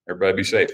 everybody be safe.